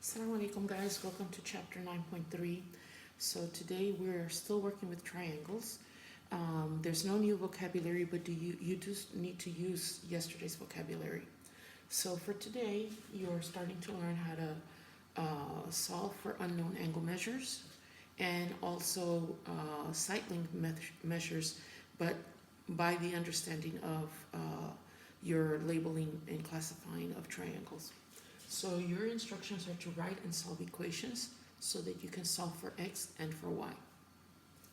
Assalamu alaikum guys, welcome to chapter 9.3. So today we're still working with triangles. There's no new vocabulary, but you do need to use yesterday's vocabulary. So for today, you're starting to learn how to solve for unknown angle measures and also side length measures, but by the understanding of your labeling and classifying of triangles. So your instructions are to write and solve equations so that you can solve for x and for y.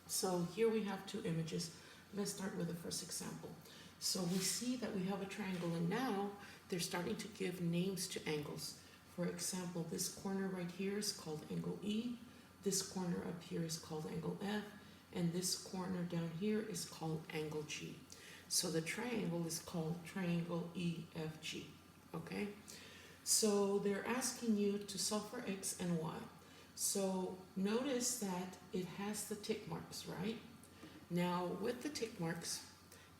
So here we have two images. Let's start with the first example. So we see that we have a triangle, and now they're starting to give names to angles. For example, this corner right here is called angle E, this corner up here is called angle F, and this corner down here is called angle G. So the triangle is called triangle EFG, okay? So they're asking you to solve for x and y. So notice that it has the tick marks, right? Now with the tick marks,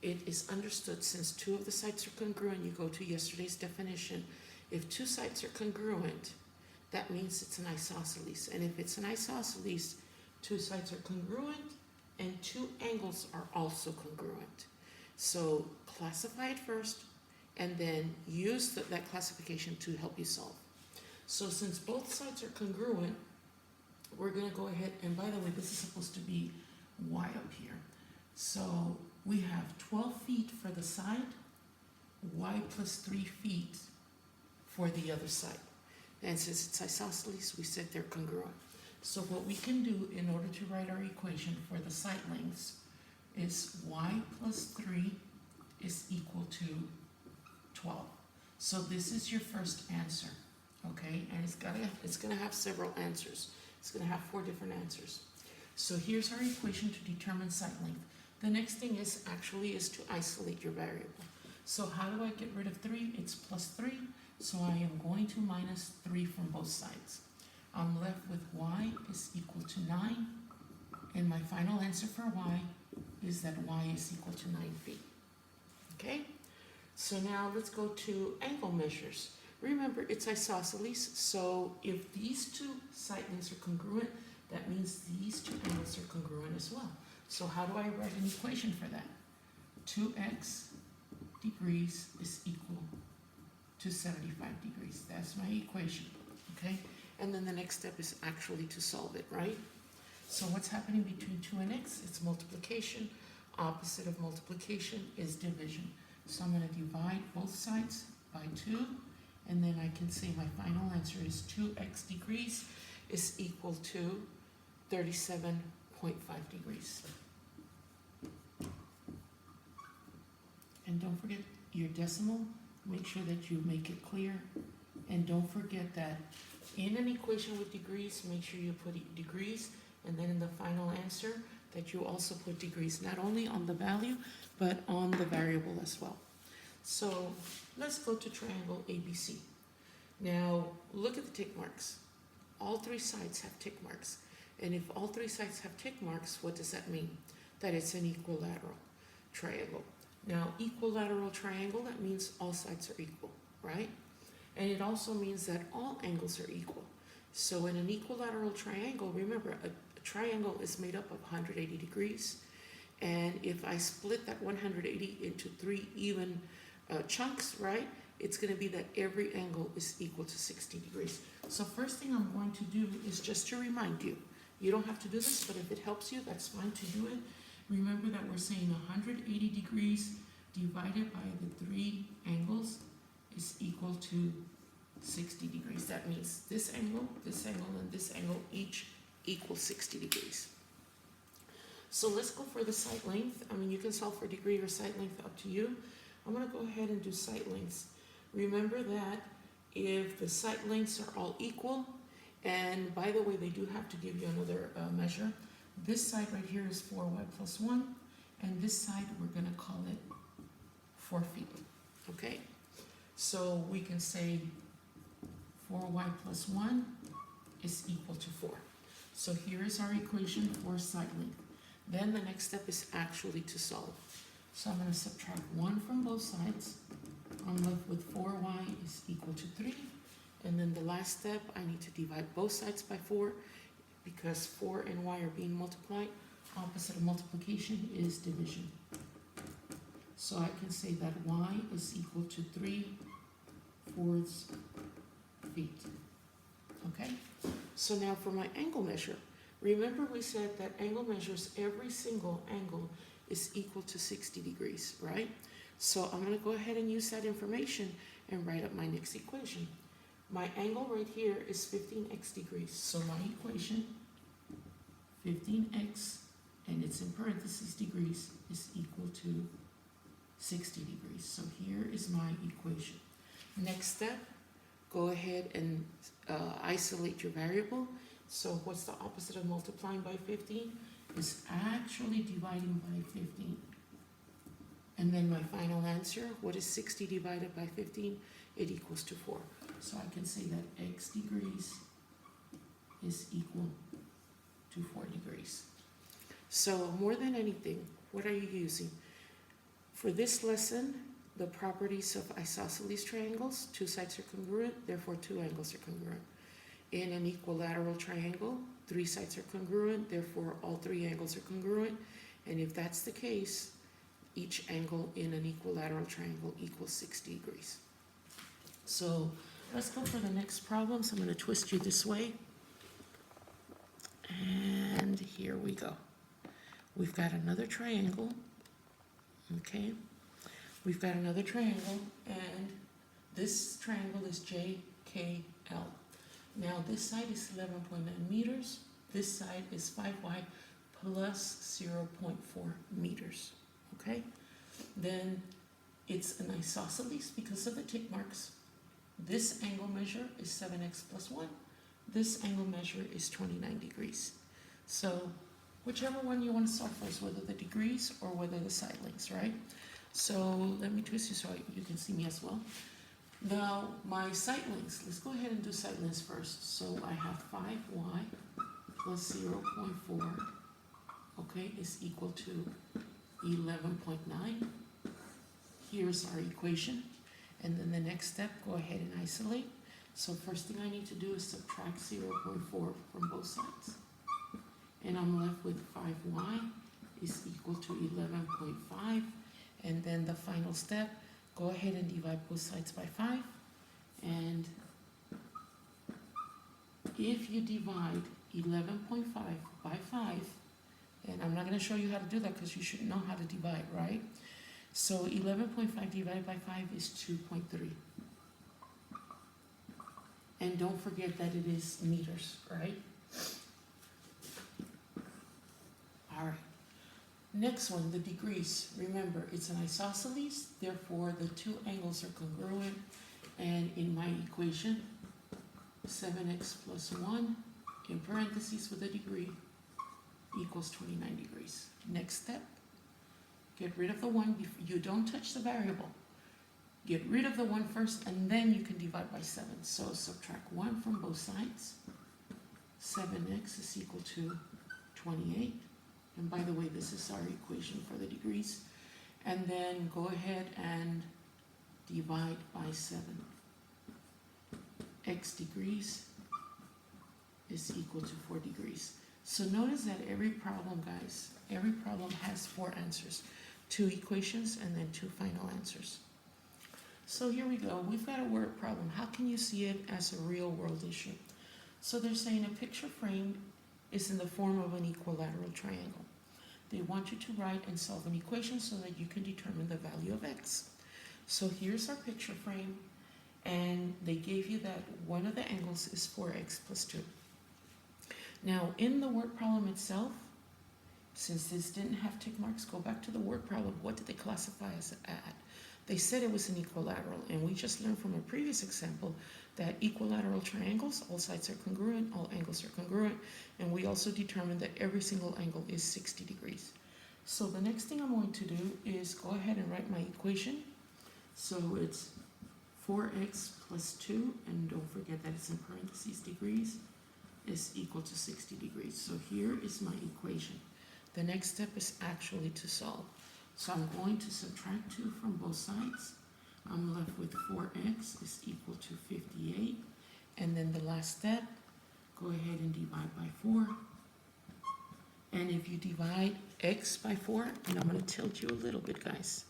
it is understood since two of the sides are congruent, you go to yesterday's definition. If two sides are congruent, that means it's an isosceles. And if it's an isosceles, two sides are congruent and two angles are also congruent. So classify it first, and then use that classification to help you solve. So since both sides are congruent, we're going to go ahead, and by the way, this is supposed to be y up here. So we have 12 feet for the side, y plus 3 feet for the other side. And since it's isosceles, we said they're congruent. So what we can do in order to write our equation for the side lengths is y plus 3 is equal to 12. So this is your first answer, okay? And it's gonna have several answers. It's gonna have 4 different answers. So here's our equation to determine side length. The next thing is to isolate your variable. So how do I get rid of 3? It's plus 3. So I am going to minus 3 from both sides. I'm left with y is equal to 9. And my final answer for y is that y is equal to 9 feet. Okay? So now let's go to angle measures. Remember, it's isosceles, so if these two side lengths are congruent, that means these two angles are congruent as well. So how do I write an equation for that? 2x degrees is equal to 75 degrees. That's my equation, okay? And then the next step is actually to solve it, right? So what's happening between 2 and x? It's multiplication. Opposite of multiplication is division. So I'm going to divide both sides by 2, and then I can say my final answer is 2x degrees is equal to 37.5 degrees. And don't forget your decimal. Make sure that you make it clear. And don't forget that in an equation with degrees, make sure you put degrees, and then in the final answer, that you also put degrees, not only on the value, but on the variable as well. So let's go to triangle ABC. Now look at the tick marks. All 3 sides have tick marks. And if all 3 sides have tick marks, what does that mean? That it's an equilateral triangle. Now equilateral triangle, that means all sides are equal, right? And it also means that all angles are equal. So in an equilateral triangle, remember, a triangle is made up of 180 degrees. And if I split that 180 into 3 even chunks, right, it's going to be that every angle is equal to 60 degrees. So first thing I'm going to do is just to remind you. You don't have to do this, but if it helps you, that's fine to do it. Remember that we're saying 180 degrees divided by the 3 angles is equal to 60 degrees. That means this angle, and this angle each equals 60 degrees. So let's go for the side length. I mean, you can solve for degree or side length, up to you. I'm going to go ahead and do side lengths. Remember that if the side lengths are all equal, and by the way, they do have to give you another measure. This side right here is 4y plus 1, and this side we're going to call it 4 feet. Okay? So we can say 4y plus 1 is equal to 4. So here is our equation for side length. Then the next step is actually to solve. So I'm going to subtract 1 from both sides. I'm left with 4y is equal to 3. And then the last step, I need to divide both sides by 4 because 4 and y are being multiplied. Opposite of multiplication is division. So I can say that y is equal to 3/4 feet. Okay? So now for my angle measure. Remember we said that angle measures every single angle is equal to 60 degrees, right? So I'm going to go ahead and use that information and write up my next equation. My angle right here is 15x degrees. So my equation, 15x, and it's in parentheses degrees, is equal to 60 degrees. So here is my equation. Next step, go ahead and isolate your variable. So what's the opposite of multiplying by 15? Is actually dividing by 15. And then my final answer, what is 60 divided by 15? It equals to 4. So I can say that x degrees is equal to 4 degrees. So more than anything, what are you using? For this lesson, the properties of isosceles triangles, 2 sides are congruent, therefore 2 angles are congruent. In an equilateral triangle, 3 sides are congruent, therefore all 3 angles are congruent. And if that's the case, each angle in an equilateral triangle equals 60 degrees. So let's go for the next problem. So I'm going to twist you this way. And here we go. We've got another triangle. Okay. We've got another triangle, and this triangle is JKL. Now this side is 11.9 meters. This side is 5y plus 0.4 meters. Okay? Then it's an isosceles because of the tick marks. This angle measure is 7x plus 1. This angle measure is 29 degrees. So whichever one you want to solve first, whether the degrees or whether the side lengths, right? So let me twist you so you can see me as well. Now my side lengths, let's go ahead and do side lengths first. So I have 5y plus 0.4, okay, is equal to 11.9. Here's our equation. And then the next step, go ahead and isolate. So first thing I need to do is subtract 0.4 from both sides. And I'm left with 5y is equal to 11.5. And then the final step, go ahead and divide both sides by 5. And if you divide 11.5 by 5, and I'm not going to show you how to do that because you should know how to divide, right? So 11.5 divided by 5 is 2.3. And don't forget that it is meters, right? All right. Next one, the degrees. Remember, it's an isosceles, therefore the 2 angles are congruent. And in my equation, 7x plus 1, in parentheses with a degree, equals 29 degrees. Next step, get rid of the 1. You don't touch the variable. Get rid of the 1 first, and then you can divide by 7. So subtract 1 from both sides. 7x is equal to 28. And by the way, this is our equation for the degrees. And then go ahead and divide by 7. X degrees is equal to 4 degrees. So notice that every problem, guys, every problem has 4 answers. 2 equations and then 2 final answers. So here we go. We've got a word problem. How can you see it as a real world issue? So they're saying a picture frame is in the form of an equilateral triangle. They want you to write and solve an equation so that you can determine the value of x. So here's our picture frame, and they gave you that one of the angles is 4x plus 2. Now in the word problem itself, since this didn't have tick marks, go back to the word problem. What did they classify as at? They said it was an equilateral, and we just learned from a previous example that equilateral triangles, all sides are congruent, all angles are congruent, and we also determined that every single angle is 60 degrees. So the next thing I'm going to do is go ahead and write my equation. So it's 4x plus 2, and don't forget that it's in parentheses degrees, is equal to 60 degrees. So here is my equation. The next step is actually to solve. So I'm going to subtract 2 from both sides. I'm left with 4x is equal to 58. And then the last step, go ahead and divide by 4. And if you divide x by 4, and I'm going to tilt you a little bit, guys.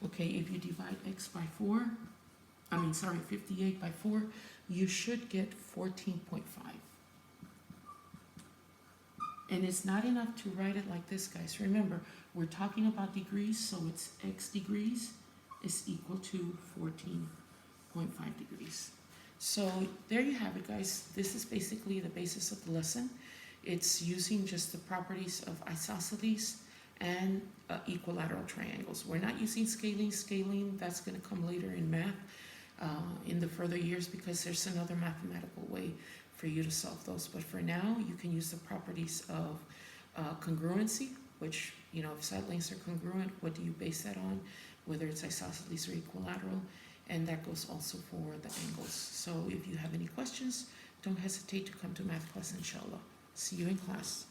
Okay, if you divide x by 58 by 4, you should get 14.5. And it's not enough to write it like this, guys. Remember, we're talking about degrees, so it's x degrees is equal to 14.5 degrees. So there you have it, guys. This is basically the basis of the lesson. It's using just the properties of isosceles and equilateral triangles. We're not using scaling. Scaling, that's going to come later in math in the further years, because there's another mathematical way for you to solve those. But for now, you can use the properties of congruency, which, you know, if side lengths are congruent, what do you base that on? Whether it's isosceles or equilateral. And that goes also for the angles. So if you have any questions, don't hesitate to come to math class, inshallah. See you in class.